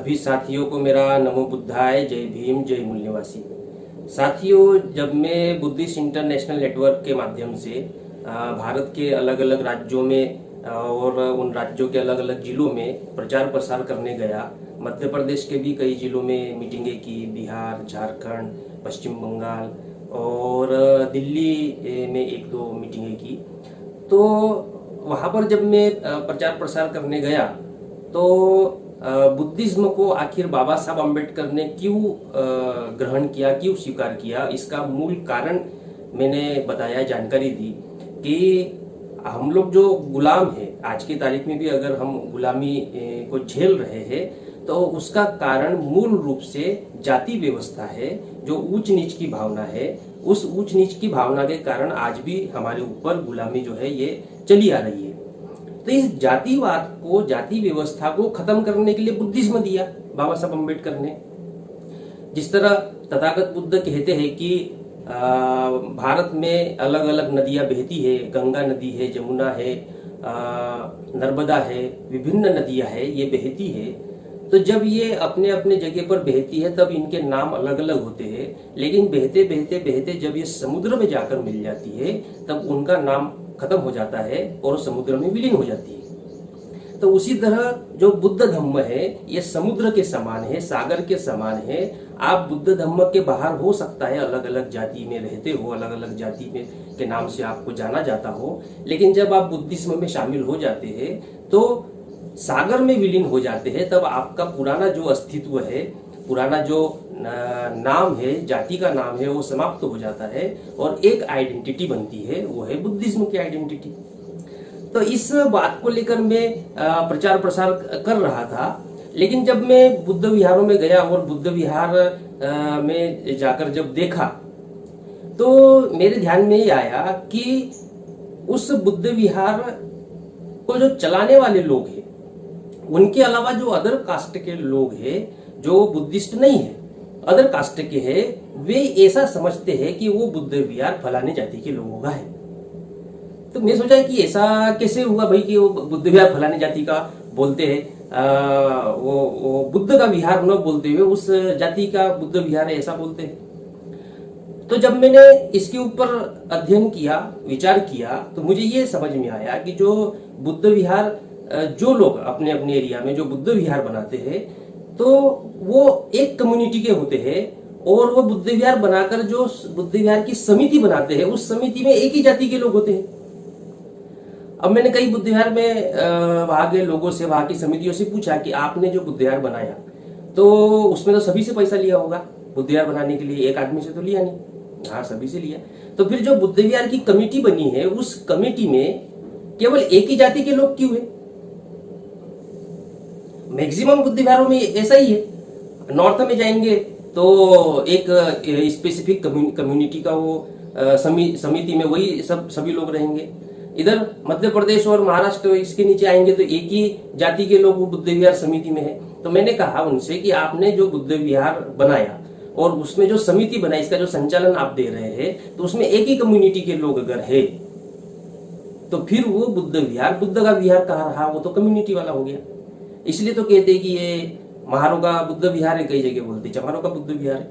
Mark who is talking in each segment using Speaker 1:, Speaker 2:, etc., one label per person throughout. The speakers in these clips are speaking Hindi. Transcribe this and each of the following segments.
Speaker 1: सभी साथियों को मेरा नमो बुद्धाय, जय भीम, जय मूल निवासी। साथियों, जब मैं बुद्धिस्ट इंटरनेशनल नेटवर्क के माध्यम से भारत के अलग अलग राज्यों में और उन राज्यों के अलग अलग जिलों में प्रचार प्रसार करने गया, मध्य प्रदेश के भी कई जिलों में मीटिंगें की, बिहार, झारखंड, पश्चिम बंगाल और दिल्ली में एक दो मीटिंगें की। तो वहाँ पर जब मैं प्रचार प्रसार करने गया तो बुद्धिज्म को आखिर बाबा साहब अम्बेडकर ने क्यों ग्रहण किया, क्यों स्वीकार किया, इसका मूल कारण मैंने बताया, जानकारी दी कि हम लोग जो गुलाम हैं, आज की तारीख में भी अगर हम गुलामी को झेल रहे हैं तो उसका कारण मूल रूप से जाति व्यवस्था है, जो ऊंच नीच की भावना है। उस ऊंच नीच की भावना के कारण आज भी हमारे ऊपर गुलामी जो है ये चली आ रही है। तो इस जातिवाद को, जाति व्यवस्था को खत्म करने के लिए बुद्धिज्म दिया बाबा साहब अम्बेडकर ने। जिस तरह तथागत बुद्ध कहते हैं कि भारत में अलग अलग नदियां बहती है, गंगा नदी है, जमुना है, नर्मदा है, विभिन्न नदियां है, ये बहती है। तो जब ये अपने अपने जगह पर बहती है तब इनके नाम अलग अलग होते हैं, लेकिन बहते बहते बहते जब ये समुद्र में जाकर मिल जाती है तब उनका नाम खत्म हो जाता है और समुद्र में विलीन हो जाती है। तो उसी तरह जो बुद्ध धम्म है ये समुद्र के समान है, सागर के समान है। आप बुद्ध धम्म के बाहर हो सकता है, अलग अलग जाति में रहते हो, अलग अलग जाति में के नाम से आपको जाना जाता हो, लेकिन जब आप बुद्धिज्म में शामिल हो जाते हैं तो सागर में विलीन हो जाते हैं, तब आपका पुराना जो अस्तित्व है, पुराना जो नाम है, जाति का नाम है, वो समाप्त हो जाता है और एक आइडेंटिटी बनती है, वो है बुद्धिज्म की आइडेंटिटी। तो इस बात को लेकर मैं प्रचार प्रसार कर रहा था, लेकिन जब मैं बुद्ध विहारों में गया और बुद्ध विहार में जाकर जब देखा तो मेरे ध्यान में ये आया कि उस बुद्ध विहार को जो चलाने वाले लोग हैं, उनके अलावा जो अदर कास्ट के लोग हैं, जो बुद्धिस्ट नहीं है, अदर कास्ट के हैं, वे ऐसा समझते हैं कि वो बुद्ध विहार फलाने जाति के लोगों का है। तो मैं सोचा कि ऐसा कैसे हुआ भाई कि वो बुद्ध विहार फलाने जाति का बोलते हैं, वो बुद्ध का विहार न बोलते हुए उस जाति का बुद्ध विहार है ऐसा बोलते हैं। तो जब मैंने इसके ऊपर अध्ययन किया, विचार किया, तो मुझे ये समझ में आया कि जो बुद्ध विहार, जो लोग अपने अपने एरिया में जो बुद्ध विहार बनाते हैं तो वो एक कम्युनिटी के होते हैं और वो बुद्ध विहार बनाकर जो बुद्ध विहार की समिति बनाते हैं, उस समिति में एक ही जाति के लोग होते हैं। अब मैंने कई बुद्ध विहार में वहां के लोगों से, वहां की समितियों से पूछा कि आपने जो बुद्ध विहार बनाया तो उसमें तो सभी से पैसा लिया होगा, बुद्ध विहार बनाने के लिए एक आदमी से तो लिया नहीं। हाँ, सभी से लिया। तो फिर जो बुद्ध विहार की कमेटी बनी है, उस कमेटी में केवल एक ही जाति के लोग क्यों है? मैक्सिमम बुद्ध विहारों में ऐसा ही है। नॉर्थ में जाएंगे तो एक स्पेसिफिक कम्युनिटी का वो समिति में वही सभी लोग रहेंगे। इधर मध्य प्रदेश और महाराष्ट्र, इसके नीचे आएंगे तो एक ही जाति के लोग बुद्ध विहार समिति में है। तो मैंने कहा उनसे कि आपने जो बुद्ध विहार बनाया और उसमें जो समिति बनाई, इसका जो संचालन आप दे रहे हैं, तो उसमें एक ही कम्युनिटी के लोग अगर है तो फिर वो बुद्ध विहार बुद्ध का विहार कहाँ रहा? वो तो कम्युनिटी वाला हो गया। इसलिए तो कहते हैं कि ये महारों का बुद्ध विहार है, कई जगह बोलते चमारों का बुद्ध विहार है।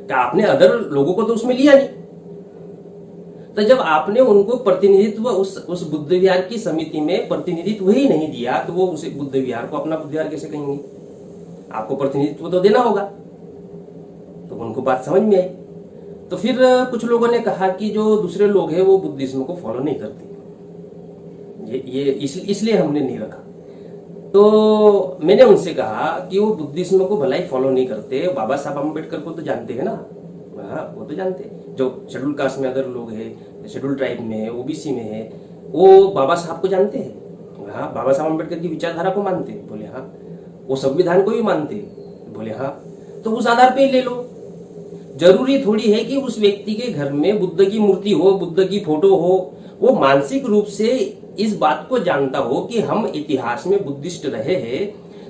Speaker 1: क्या आपने अदर लोगों को तो उसमें लिया नहीं? तो जब आपने उनको प्रतिनिधित्व उस बुद्ध विहार की समिति में प्रतिनिधित्व ही नहीं दिया तो वो उसे बुद्ध विहार को अपना बुद्ध विहार कैसे कहेंगे? आपको प्रतिनिधित्व तो देना होगा। तो उनको बात समझ में आई। तो फिर कुछ लोगों ने कहा कि जो दूसरे लोग हैं वो बुद्धिज्म को फॉलो नहीं करते, इसलिए हमने नहीं रखा। तो मैंने उनसे कहा कि वो बुद्धिज्म को भला ही फॉलो नहीं करते, बाबा साहब अम्बेडकर को तो जानते हैं ना। हाँ, वो तो जानते हैं। जो शेड्यूल कास्ट में अदर लोग हैं, शेड्यूल ट्राइब में है, ओबीसी में है, वो बाबा साहब को जानते हैं। हाँ, बाबा साहब अम्बेडकर की विचारधारा को मानते हैं। बोले हाँ। वो संविधान को भी मानते हैं। बोले हाँ। तो उस आधार पे ले लो। जरूरी थोड़ी है कि उस व्यक्ति के घर में बुद्ध की मूर्ति हो, बुद्ध की फोटो हो, वो मानसिक रूप से इस बात को जानता हो कि हम इतिहास में बुद्धिस्ट रहे हैं,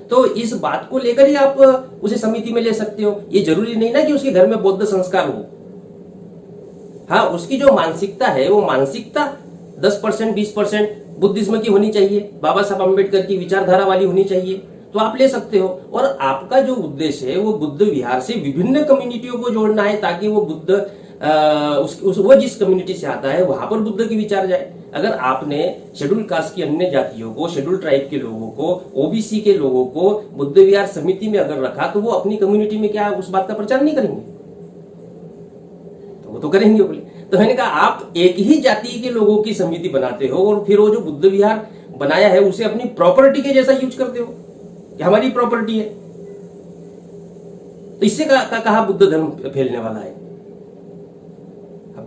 Speaker 1: तो इस बात को लेकर ही आप उसे समिति में ले सकते हो। ये जरूरी नहीं ना कि उसके घर में बौद्ध संस्कार हो। हाँ, उसकी जो मानसिकता है वो मानसिकता 10% 20% बुद्धिज्म की होनी चाहिए, बाबा साहब अम्बेडकर की विचारधारा वाली होनी चाहिए, तो आप ले सकते हो। और आपका जो उद्देश्य है वो बुद्ध विहार से विभिन्न कम्युनिटियों को जोड़ना है, ताकि वो बुद्ध वो जिस कम्युनिटी से आता है वहां पर बुद्ध के विचार जाए। अगर आपने शेड्यूल कास्ट की अन्य जातियों को, शेड्यूल ट्राइब के लोगों को, ओबीसी के लोगों को बुद्ध विहार समिति में अगर रखा, तो वो अपनी कम्युनिटी में क्या उस बात का प्रचार नहीं करेंगे? तो वो तो करेंगे बोले। तो मैंने कहा आप एक ही जाति के लोगों की समिति बनाते हो और फिर वो जो बुद्ध विहार बनाया है उसे अपनी प्रॉपर्टी के जैसा यूज करते हो कि हमारी प्रॉपर्टी है। तो इससे कहा बुद्ध धर्म फैलने वाला है।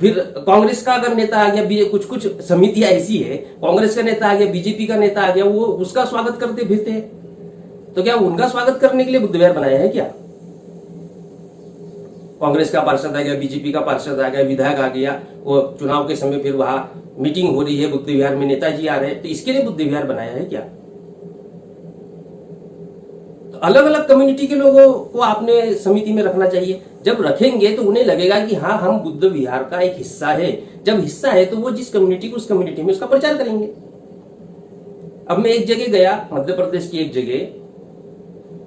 Speaker 1: फिर कांग्रेस का अगर नेता आ गया, कुछ समितियां ऐसी है, कांग्रेस का नेता आ गया, बीजेपी का नेता आ गया, वो उसका स्वागत करते फिरते हैं। तो क्या उनका स्वागत करने के लिए बुद्ध विहार बनाया है क्या? कांग्रेस का पार्षद आ गया, बीजेपी का पार्षद आ गया, विधायक आ गया, वो चुनाव के समय फिर वहां मीटिंग हो रही है बुद्ध विहार में, नेताजी आ रहे हैं, तो इसके लिए बुद्ध विहार बनाया है क्या? तो अलग अलग कम्युनिटी के लोगों को आपने समिति में रखना चाहिए। जब रखेंगे तो उन्हें लगेगा कि हाँ, हम बुद्ध विहार का एक हिस्सा है। जब हिस्सा है तो वो जिस कम्युनिटी को, उस कम्युनिटी में उसका प्रचार करेंगे। अब मैं एक जगह गया, मध्य प्रदेश की एक जगह,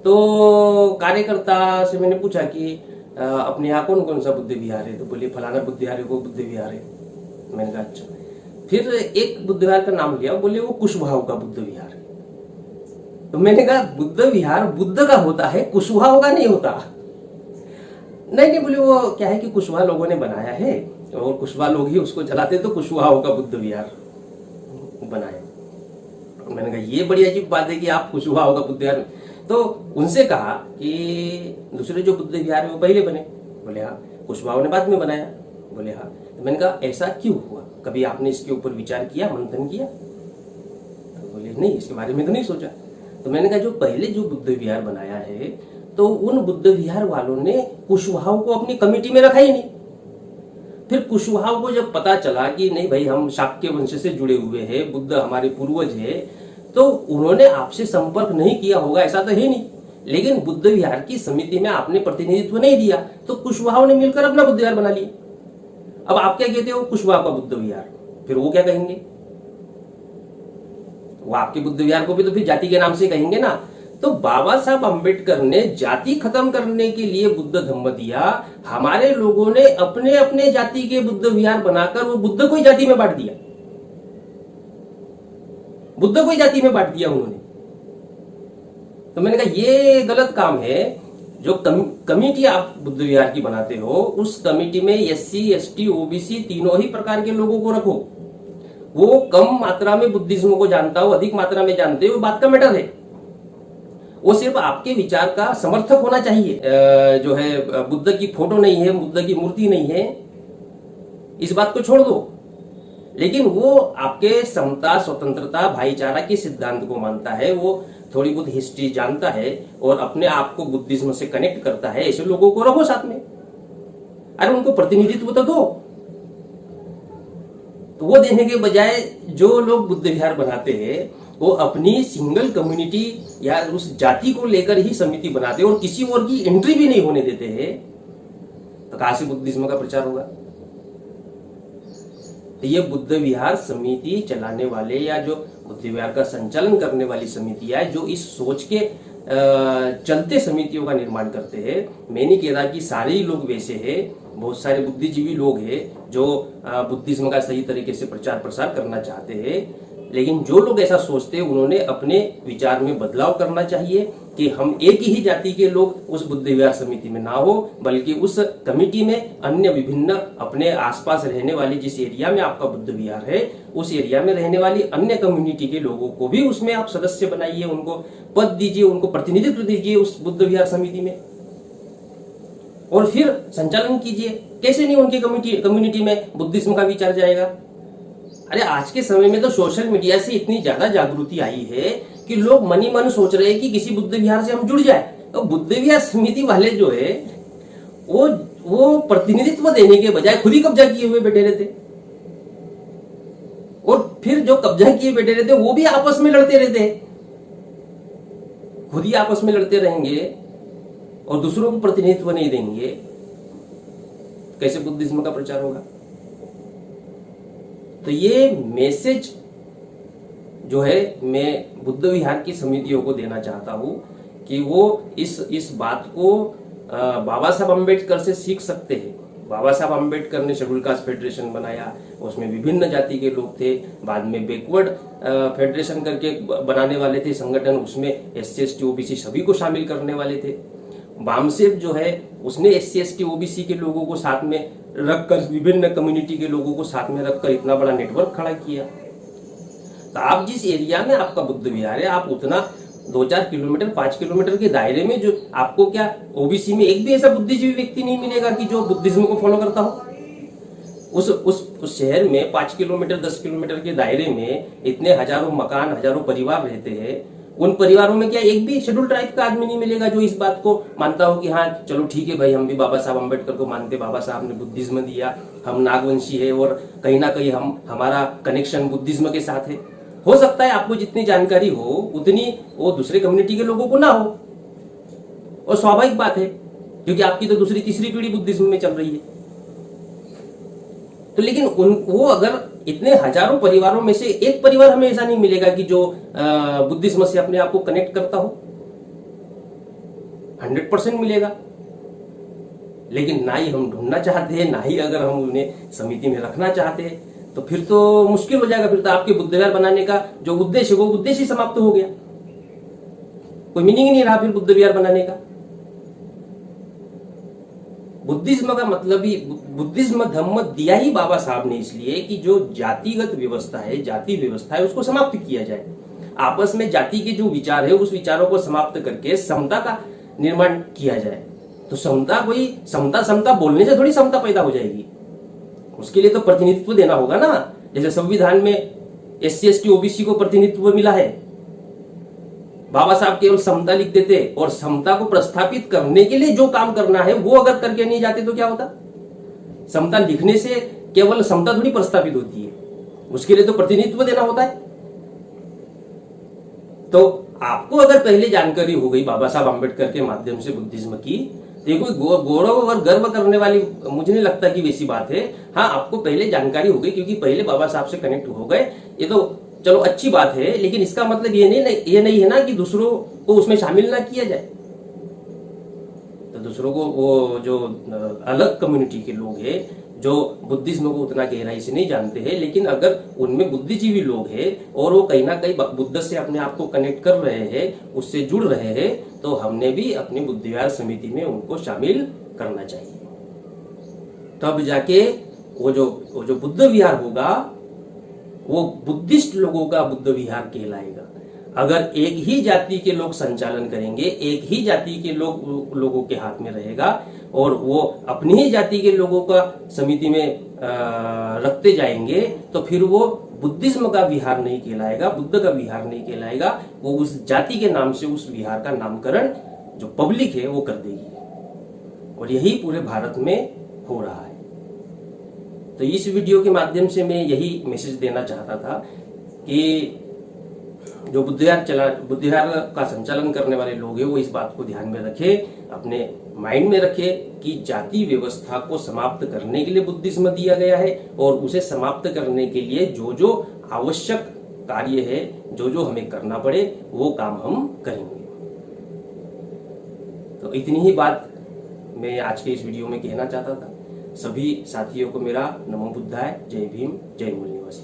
Speaker 1: तो कार्यकर्ता से मैंने पूछा कि अपने यहाँ कौन कौन सा बुद्ध विहार है? तो बोले फलाना बुद्ध विहार है, वो बुद्ध विहार है। मैंने कहा अच्छा। फिर एक बुद्ध विहार का नाम लिया, बोले वो कुशवाहा का बुद्ध विहार है। तो मैंने कहा बुद्ध विहार बुद्ध का होता है, कुशवाहा का नहीं होता। नहीं, बोले वो क्या है कि कुशवाहा लोगों ने बनाया है और कुशवाहा लोग ही उसको चलाते, तो कुशवाहा का बुद्ध विहार बनाया। मैंने कहा ये बड़ी अजीब बात है कि आप कुशवाहा का बुद्ध विहार। तो उनसे कहा कि दूसरे जो बुद्ध विहार है वो पहले बने? बोले हाँ। कुशवाहा ने बाद में बनाया? बोले हाँ। तो मैंने कहा ऐसा क्यों हुआ? कभी आपने इसके ऊपर विचार किया, मंथन किया? तो बोले नहीं, इसके बारे में तो नहीं सोचा। तो मैंने कहा जो पहले जो बुद्ध विहार बनाया है, तो उन बुद्ध विहार वालों ने कुशवाहा को अपनी कमेटी में रखा ही नहीं। फिर कुशवाहा को जब पता चला कि नहीं भाई, हम शाक्य वंश से जुड़े हुए हैं, बुद्ध हमारे पूर्वज है, तो उन्होंने आपसे संपर्क नहीं किया होगा ऐसा तो है नहीं, लेकिन बुद्ध विहार की समिति में आपने प्रतिनिधित्व नहीं दिया, तो कुशवाहा ने मिलकर अपना बुद्ध विहार बना लिया। अब आप क्या कहते हो? कुशवाहा का बुद्ध विहार। फिर वो क्या कहेंगे? वो आपके बुद्ध विहार को भी तो फिर जाति के नाम से कहेंगे ना। तो बाबा साहब अंबेडकर ने जाति खत्म करने के लिए बुद्ध धम्म दिया, हमारे लोगों ने अपने अपने जाति के बुद्ध विहार बनाकर वो बुद्ध को ही जाति में बांट दिया। बुद्ध को ही जाति में बांट दिया उन्होंने। तो मैंने कहा ये गलत काम है। जो कमिटी आप बुद्ध विहार की बनाते हो, उस कमिटी में एससी, एसटी, ओबीसी तीनों ही प्रकार के लोगों को रखो। वो कम मात्रा में बुद्धिज्म को जानता हो, अधिक मात्रा में जानते हो, बात का मैटर है। वो सिर्फ आपके विचार का समर्थक होना चाहिए। जो है बुद्ध की फोटो नहीं है, बुद्ध की मूर्ति नहीं है, इस बात को छोड़ दो। लेकिन वो आपके समता, स्वतंत्रता, भाईचारा के सिद्धांत को मानता है, वो थोड़ी बहुत हिस्ट्री जानता है और अपने आप को बुद्धिज्म से कनेक्ट करता है, ऐसे लोगों को रखो साथ में। अरे उनको प्रतिनिधित्व तो दो। तो वो देने के बजाय जो लोग बुद्ध विहार बनाते हैं वो अपनी सिंगल कम्युनिटी या उस जाति को लेकर ही समिति बनाते हैं और किसी और की एंट्री भी नहीं होने देते हैं, तो कहां से बुद्धिज्म का प्रचार होगा? तो ये बुद्ध विहार समिति चलाने वाले या जो बुद्ध विहार का संचालन करने वाली समितियां है, जो इस सोच के चलते समितियों का निर्माण करते हैं। मैं नहीं कह रहा कि सारे ही लोग वैसे हैं, बहुत सारे बुद्धिजीवी लोग हैं जो बुद्धिज्म का सही तरीके से प्रचार प्रसार करना चाहते हैं, लेकिन जो लोग ऐसा सोचते हैं उन्होंने अपने विचार में बदलाव करना चाहिए कि हम एक ही जाति के लोग उस बुद्ध विहार समिति में ना हो, बल्कि उस कमिटी में अन्य विभिन्न अपने आसपास रहने वाली, जिस एरिया में आपका बुद्ध विहार है उस एरिया में रहने वाली अन्य कम्युनिटी के लोगों को भी उसमें आप सदस्य बनाइए, उनको पद दीजिए, उनको प्रतिनिधित्व दीजिए उस बुद्ध विहार समिति में, और फिर संचालन कीजिए। कैसे नहीं उनकी कम्युनिटी में बुद्धिज्म का विचार जाएगा? अरे आज के समय में तो सोशल मीडिया से इतनी ज्यादा जागृति आई है कि लोग मन ही मन सोच रहे हैं कि किसी बुद्ध विहार से हम जुड़ जाए। तो बुद्ध विहार समिति वाले जो है वो प्रतिनिधित्व देने के बजाय खुद ही कब्जा किए हुए बैठे रहते, और फिर जो कब्जा किए बैठे रहते वो भी आपस में लड़ते रहते, खुद ही आपस में लड़ते रहेंगे और दूसरों को प्रतिनिधित्व नहीं देंगे, कैसे बुद्धिज्म का प्रचार होगा? तो ये मैसेज जो है मैं बुद्ध विहार की समितियों को देना चाहता हूँ कि वो इस बात को बाबा साहब अम्बेडकर से सीख सकते हैं। बाबा साहब अम्बेडकर ने शेड्यूल कास्ट फेडरेशन बनाया, उसमें विभिन्न जाति के लोग थे। बाद में बैकवर्ड फेडरेशन करके बनाने वाले थे संगठन, उसमें SC ST OBC सभी को शामिल करने वाले थे। बामसेफ जो है उसने SC ST OBC के लोगों को साथ में रखकर, विभिन्न कम्युनिटी के लोगों को साथ में रखकर इतना बड़ा नेटवर्क खड़ा किया। तो आप जिस एरिया में आपका बुद्ध विहार है, आप उतना 2-4 किलोमीटर 5 किलोमीटर के दायरे में, जो आपको क्या OBC में एक भी ऐसा बुद्धिजीवी व्यक्ति नहीं मिलेगा कि जो बुद्धिज्म को फॉलो करता हो। उस शहर में 5 किलोमीटर 10 किलोमीटर के दायरे में इतने हजारों मकान, हजारों परिवार रहते हैं। उन परिवारों में क्या एक भी शेड्यूल ट्राइब का आदमी नहीं मिलेगा जो इस बात को मानता हो कि हाँ चलो ठीक है भाई, हम भी बाबा साहब अम्बेडकर को मानते, बाबा साहब ने बुद्धिज्म दिया, हम नागवंशी है और कहीं ना कहीं हमारा कनेक्शन बुद्धिज्म के साथ है। हो सकता है आपको जितनी जानकारी हो उतनी वो दूसरे कम्युनिटी के लोगों को ना हो, और स्वाभाविक बात है क्योंकि आपकी तो दूसरी तीसरी पीढ़ी बुद्धिज्म में चल रही है। तो लेकिन वो अगर इतने हजारों परिवारों में से एक परिवार हमें ऐसा नहीं मिलेगा कि जो बुद्धिज्म से अपने आप को कनेक्ट करता हो, 100% मिलेगा। लेकिन ना ही हम ढूंढना चाहते हैं, ना ही अगर हम उन्हें समिति में रखना चाहते हैं, तो फिर तो मुश्किल हो जाएगा। फिर तो आपके बुद्ध विहार बनाने का जो उद्देश्य वो उद्देश्य ही समाप्त हो गया, कोई मीनिंग ही नहीं रहा फिर बुद्ध विहार बनाने का। बुद्धिज्म का मतलब ही, बुद्धिज्म धम्म दिया ही बाबा साहब ने इसलिए कि जो जातिगत व्यवस्था है, जाति व्यवस्था है, उसको समाप्त किया जाए। आपस में जाति के जो विचार है उस विचारों को समाप्त करके समता का निर्माण किया जाए। तो समता, कोई समता बोलने से थोड़ी समता पैदा हो जाएगी, उसके लिए तो प्रतिनिधित्व देना होगा ना। जैसे संविधान में SC ST OBC को प्रतिनिधित्व मिला है, बाबा साहब केवल समता लिख देते और समता को प्रस्थापित करने के लिए जो काम करना है वो अगर करके नहीं जाते तो क्या होता। समता लिखने से केवल समता थोड़ी प्रस्थापित होती है, उसके लिए तो प्रतिनिधित्व देना होता है। तो आपको अगर पहले जानकारी हो गई बाबा साहब अम्बेडकर के माध्यम से बुद्धिज्म की, ये कोई गौरव और गर्व करने वाली मुझे नहीं लगता कि वैसी बात है। हाँ, आपको पहले जानकारी हो गई क्योंकि पहले बाबा साहब से कनेक्ट हो गए, ये तो चलो अच्छी बात है। लेकिन इसका मतलब ये नहीं है ना कि दूसरों को उसमें शामिल ना किया जाए। तो दूसरों को, वो जो अलग कम्युनिटी के लोग हैं जो बुद्धिज्म को उतना गहराई से नहीं जानते हैं, लेकिन अगर उनमें बुद्धिजीवी लोग हैं और वो कहीं ना कहीं बुद्ध से अपने आप को कनेक्ट कर रहे हैं, उससे जुड़ रहे हैं, तो हमने भी अपनी बुद्ध विहार समिति में उनको शामिल करना चाहिए। तब जाके वो जो बुद्ध विहार होगा वो बुद्धिस्ट लोगों का बुद्ध विहार कहलाएगा। अगर एक ही जाति के लोग संचालन करेंगे, एक ही जाति के लोगों के हाथ में रहेगा और वो अपनी ही जाति के लोगों का समिति में रखते जाएंगे, तो फिर वो बुद्धिज्म का विहार नहीं कहलाएगा, बुद्ध का विहार नहीं कहलाएगा। वो उस जाति के नाम से उस विहार का नामकरण जो पब्लिक है वो कर देगी, और यही पूरे भारत में हो रहा है। तो इस वीडियो के माध्यम से मैं यही मैसेज देना चाहता था कि जो बुद्ध विहार का संचालन करने वाले लोग हैं वो इस बात को ध्यान में रखें, अपने माइंड में रखें कि जाति व्यवस्था को समाप्त करने के लिए बुद्धिज्म दिया गया है, और उसे समाप्त करने के लिए जो जो आवश्यक कार्य है, जो जो हमें करना पड़े, वो काम हम करेंगे। तो इतनी ही बात मैं आज के इस वीडियो में कहना चाहता था। सभी साथियों को मेरा नमो बुद्धाय, जय भीम, जय मूल निवासी।